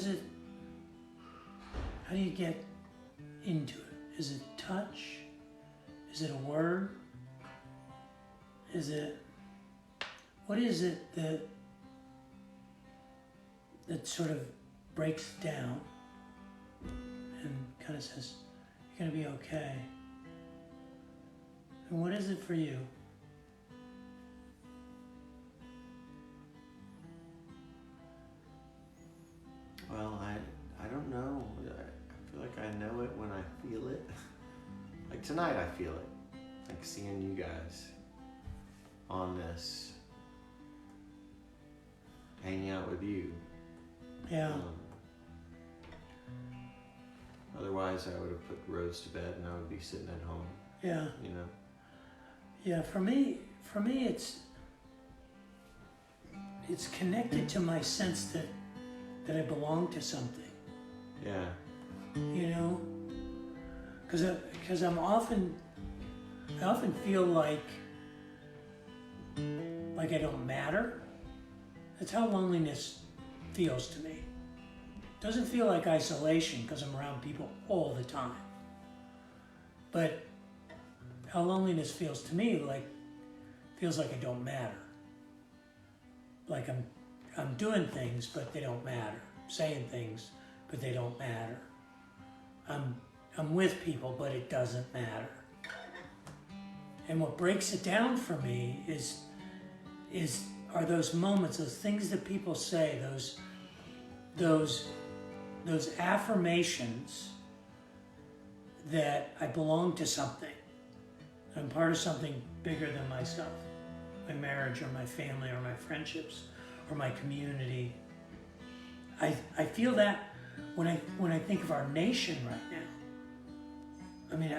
B: do you get into it? Is it touch? Is it a word? What is it that sort of breaks down and kind of says, you're going to be okay? And what is it for you?
A: Well, I don't know. I feel like I know it when I feel it. Like tonight I feel it. Like seeing you guys on this, hanging out with you.
B: Yeah.
A: Otherwise I would have put Rose to bed and I would be sitting at home,
B: Yeah.
A: you know.
B: Yeah, for me it's connected to my sense that I belong to something.
A: Yeah.
B: You know, because I'm often I often feel like I don't matter. That's how loneliness feels to me. It doesn't feel like isolation because I'm around people all the time. But how loneliness feels to me feels like I don't matter. Like I'm doing things but they don't matter. Saying things but they don't matter. I'm with people but it doesn't matter. And what breaks it down for me are those moments, those things that people say, those affirmations that I belong to something. I'm part of something bigger than myself. My marriage or my family or my friendships or my community. I feel that when I think of our nation right now. I mean,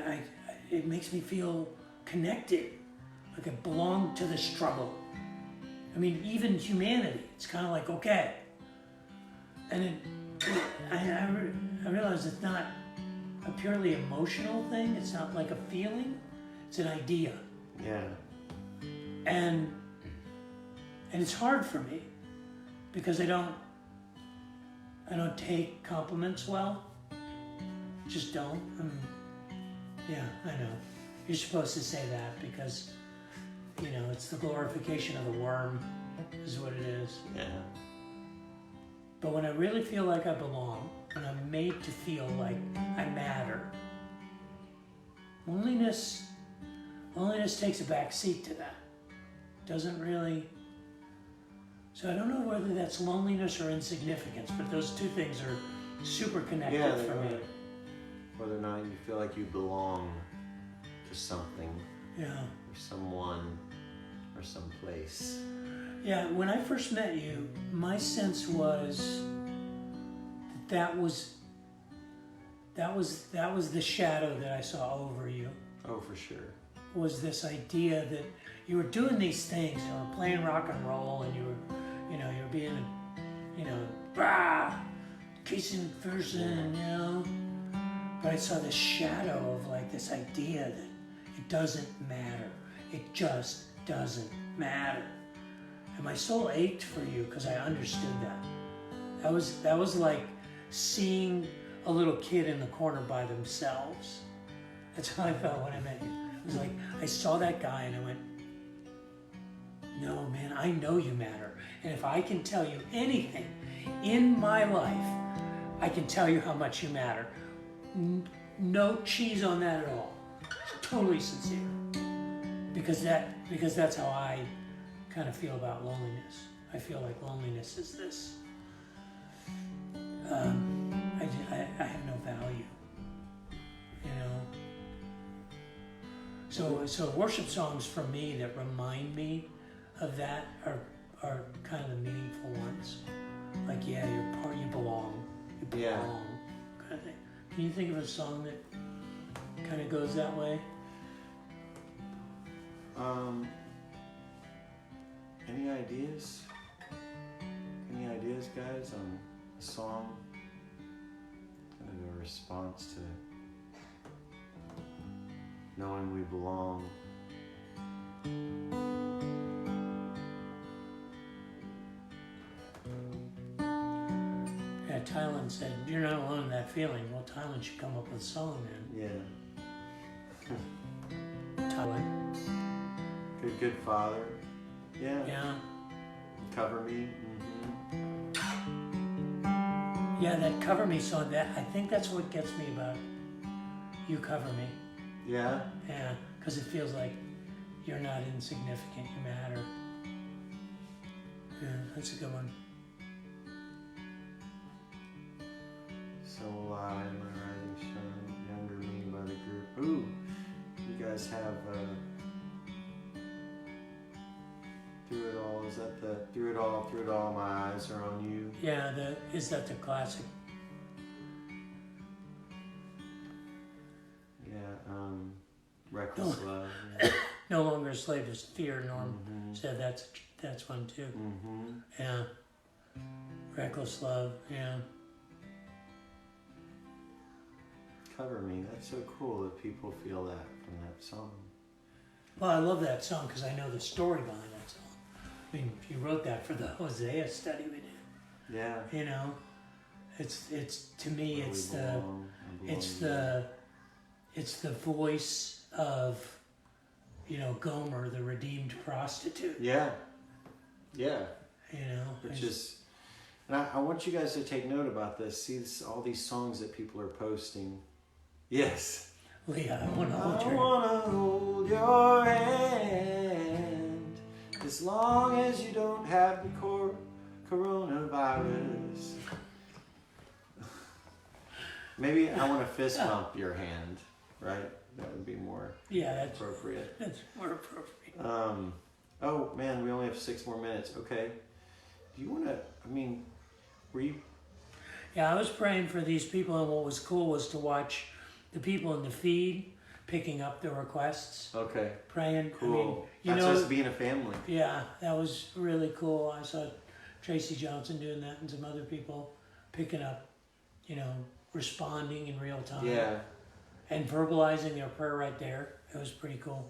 B: it makes me feel connected, like I belong to the struggle. I mean, even humanity, it's kind of like, okay. And I realize it's not a purely emotional thing. It's not like a feeling. It's an idea.
A: Yeah.
B: And it's hard for me because I don't take compliments well. Just don't. Yeah, I know. You're supposed to say that because, it's the glorification of the worm is what it is.
A: Yeah.
B: But when I really feel like I belong, when I'm made to feel like I matter, loneliness takes a back seat to that. Doesn't really. So I don't know whether that's loneliness or insignificance, but those two things are super connected
A: Yeah,
B: for me.
A: Whether or not you feel like you belong to something,
B: Yeah.
A: or someone, or someplace.
B: Yeah, when I first met you, my sense was that was the shadow that I saw over you.
A: Oh, for sure.
B: Was this idea that you were doing these things, you were playing rock and roll, and you were being, Casey McPherson, But I saw this shadow of like this idea that it doesn't matter. It just doesn't matter. And my soul ached for you because I understood that. That was like seeing a little kid in the corner by themselves. That's how I felt when I met you. It was like I saw that guy and I went, no, man, I know you matter. And if I can tell you anything in my life, I can tell you how much you matter. No cheese on that at all. Totally sincere. Because that's how I kind of feel about loneliness. I feel like loneliness is this. I have no value. So worship songs for me that remind me of that are kind of the meaningful ones. Like, yeah, you're part, you belong. You belong.
A: Yeah.
B: Kind of thing. Can you think of a song that kind of goes that way?
A: Any ideas? Any ideas, guys, on a song? Kind of a response to knowing we belong.
B: Yeah, Tylen said, you're not alone in that feeling. Well, Tylen should come up with a song then.
A: Yeah.
B: Tylen.
A: Good father. Yeah.
B: Yeah.
A: Cover me. Mm-hmm.
B: Yeah, that Cover Me song, I think that's what gets me about You Cover Me.
A: Yeah.
B: Yeah, because it feels like you're not insignificant, you matter. Yeah, that's a good one.
A: So Lie, Am I Rising Sun, Younger Me by the group. Ooh, you guys have Through It All. Is that the Through It All, My Eyes Are on You?
B: Yeah, is that the classic?
A: Yeah, Reckless Love.
B: No Longer a Slave to Fear, Norm
A: Mm-hmm.
B: said that's one too.
A: Mm-hmm.
B: Yeah. Reckless Love, yeah.
A: Cover Me. That's so cool that people feel that from that song.
B: Well, I love that song because I know the story behind that song. I mean, you wrote that for the Hosea study we did.
A: Yeah.
B: You know, it's to me,
A: Where
B: it's
A: we
B: the
A: belong, I belong
B: it's
A: to you.
B: it's the voice of, you know, Gomer, the redeemed prostitute.
A: Yeah. Yeah.
B: You know,
A: Which is, and I want you guys to take note about this. See all these songs that people are posting. Yes.
B: Leah, I want to hold
A: I
B: your.
A: wanna hold your hand as long as you don't have the coronavirus. Maybe I want to fist bump your hand, right? That would be more
B: Yeah, that's
A: appropriate.
B: more appropriate.
A: Oh man, we only have 6 more minutes. Okay. Do you want to? I mean, were you?
B: Yeah, I was praying for these people, and what was cool was to watch the people in the feed picking up the requests,
A: Okay.
B: praying.
A: Cool.
B: I mean, you
A: That's
B: know,
A: us being a family.
B: yeah, that was really cool. I saw Tracy Johnson doing that, and some other people picking up, you know, responding in real time.
A: Yeah.
B: And verbalizing their prayer right there. It was pretty cool.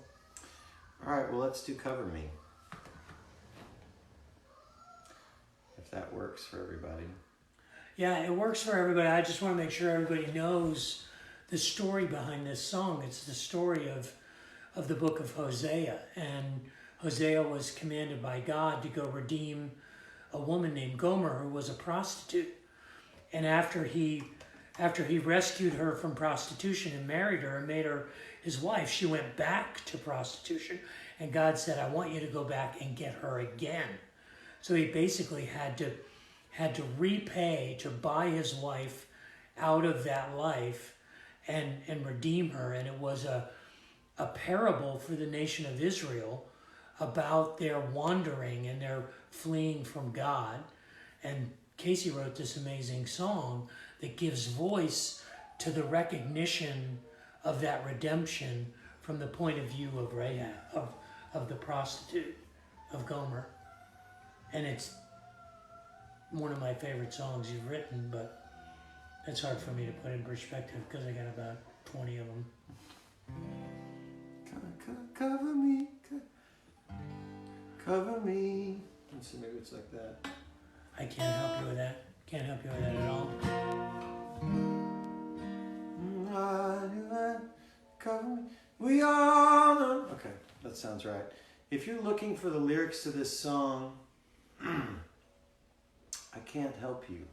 A: All right. Well, let's do Cover Me. If that works for everybody.
B: Yeah, it works for everybody. I just want to make sure everybody knows the story behind this song. It's the story of the book of Hosea. And Hosea was commanded by God to go redeem a woman named Gomer who was a prostitute. And after he rescued her from prostitution and married her and made her his wife, she went back to prostitution. And God said, I want you to go back and get her again. So he basically had to repay, to buy his wife out of that life and redeem her. And it was a parable for the nation of Israel about their wandering and their fleeing from God. And Casey wrote this amazing song that gives voice to the recognition of that redemption from the point of view of Rahab, of the prostitute, of Gomer. And it's one of my favorite songs you've written, but it's hard for me to put in perspective because I got about 20 of them.
A: Cover me. Cover me. Let's see, maybe it's like that.
B: I can't help you with that. Can't help you with that at all.
A: Cover me. We all know. Okay, that sounds right. If you're looking for the lyrics to this song, I can't help you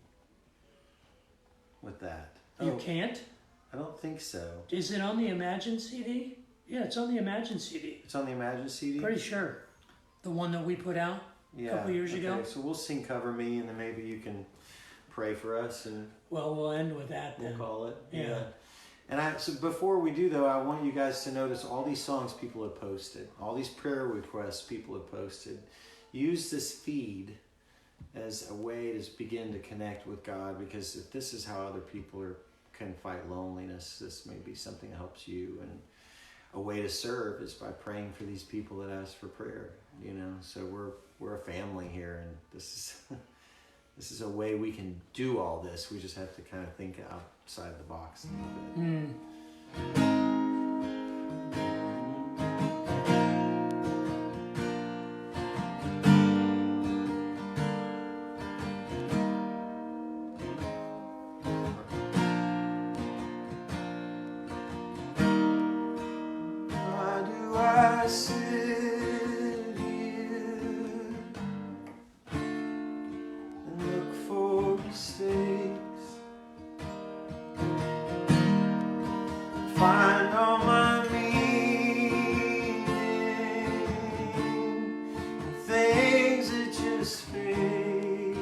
A: with that.
B: You can't?
A: I don't think so.
B: Is it on the Imagine CD? Yeah, it's on the Imagine CD.
A: It's on the Imagine CD?
B: Pretty sure. The one that we put out a couple years ago.
A: So we'll sing Cover Me, and then maybe you can pray for us, and
B: Well, we'll end with that
A: we'll
B: then.
A: call it.
B: Yeah.
A: And so before we do, though, I want you guys to notice all these songs people have posted, all these prayer requests people have posted. Use this feed as a way to begin to connect with God, because if this is how other people can fight loneliness, this may be something that helps you. And a way to serve is by praying for these people that ask for prayer. You know, so we're a family here, and this is a way we can do all this. We just have to kind of think outside the box a little bit. Why do I sit here and look for mistakes? Find all my meaning in things that just fade.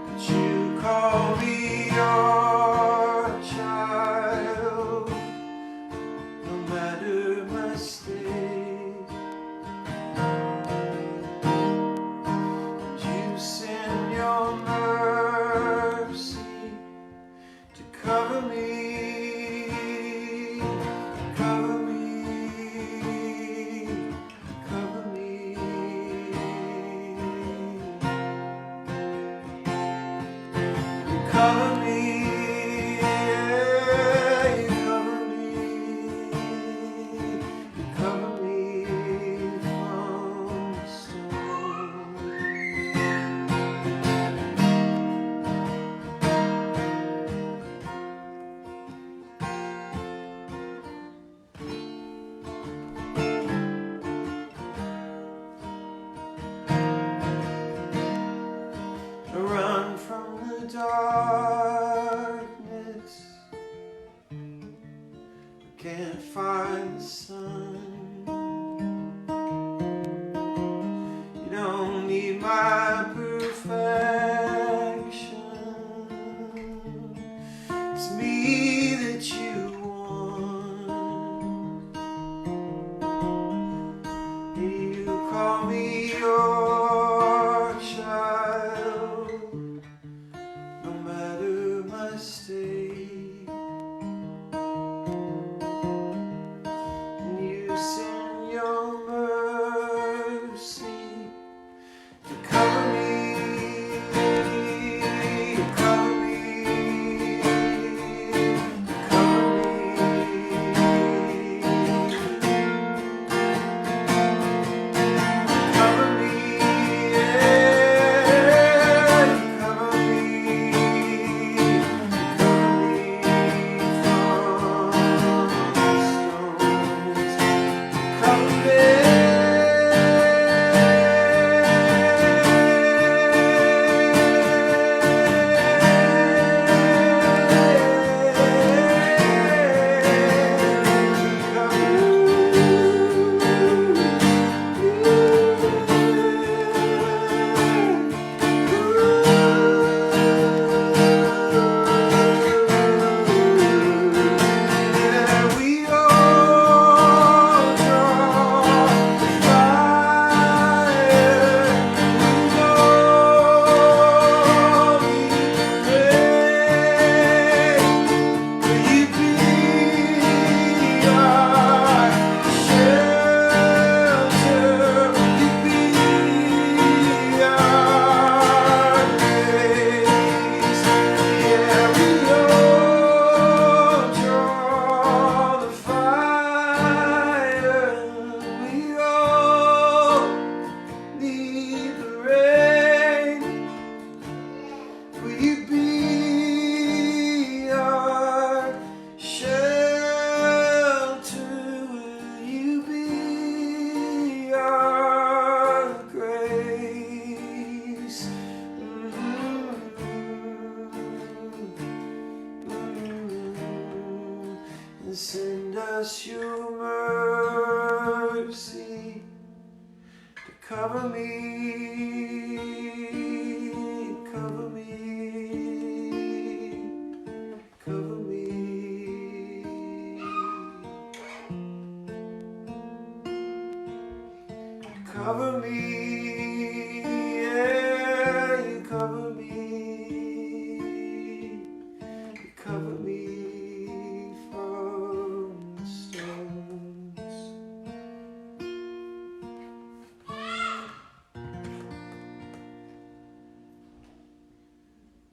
A: But you call me your child, no matter my state. You send your mercy to cover me, cover me, cover me. You cover me, yeah, you cover me. can't find the sun. You don't need my perfection. It's me that you want. You call me your child, no matter my state. And you send your mercy to cover me, cover me, cover me, yeah, cover me from the stones. Cover me. Yeah, we all draw fire. We all need rain. Will you be our shelter? Will you be our grace? Yeah, we all draw the fire. We all need the rain. Will you be our shelter? Will you be our grace? And send us your mercy to cover me, cover me, cover me. Cover me, yeah, you cover me. You cover me from the stones.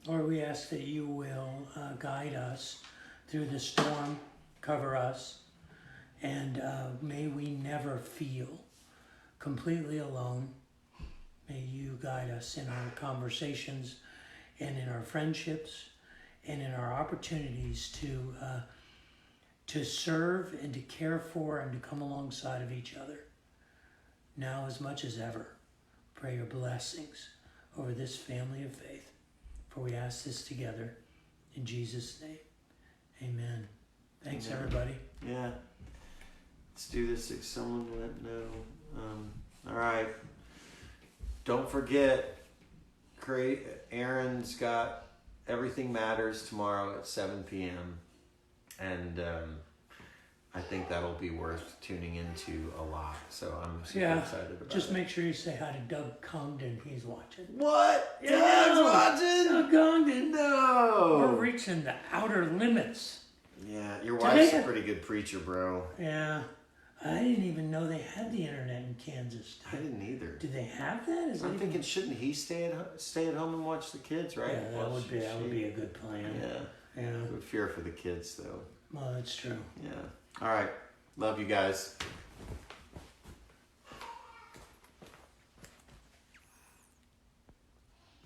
B: Lord, we ask that you will guide us through the storm, cover us, and may we never feel completely alone. May you guide us in our conversations and in our friendships and in our opportunities to serve and to care for and to come alongside of each other. Now as much as ever, pray your blessings over this family of faith. For we ask this together in Jesus' name. Amen. Thanks,
A: Amen.
B: everybody.
A: Yeah. Let's do this if someone let know. All right. Don't forget, Aaron's got Everything Matters tomorrow at 7 p.m. And I think that'll be worth tuning into a lot. So I'm super excited about
B: Just
A: it.
B: make sure you say hi to Doug Congdon. He's watching.
A: What?
B: Yeah,
A: Doug's watching?
B: Doug Congdon.
A: No.
B: We're reaching the outer limits.
A: Yeah, your
B: Do
A: wife's
B: they
A: a
B: have-
A: pretty good preacher, bro.
B: Yeah. I didn't even know they had the internet in Kansas.
A: I didn't either.
B: Do they have that? Is
A: I'm
B: it
A: thinking, shouldn't he stay at home and watch the kids, right?
B: Yeah, that would be a good plan.
A: Yeah.
B: Yeah.
A: I would fear for the kids, though.
B: Well, that's true.
A: Yeah. All right. Love you guys.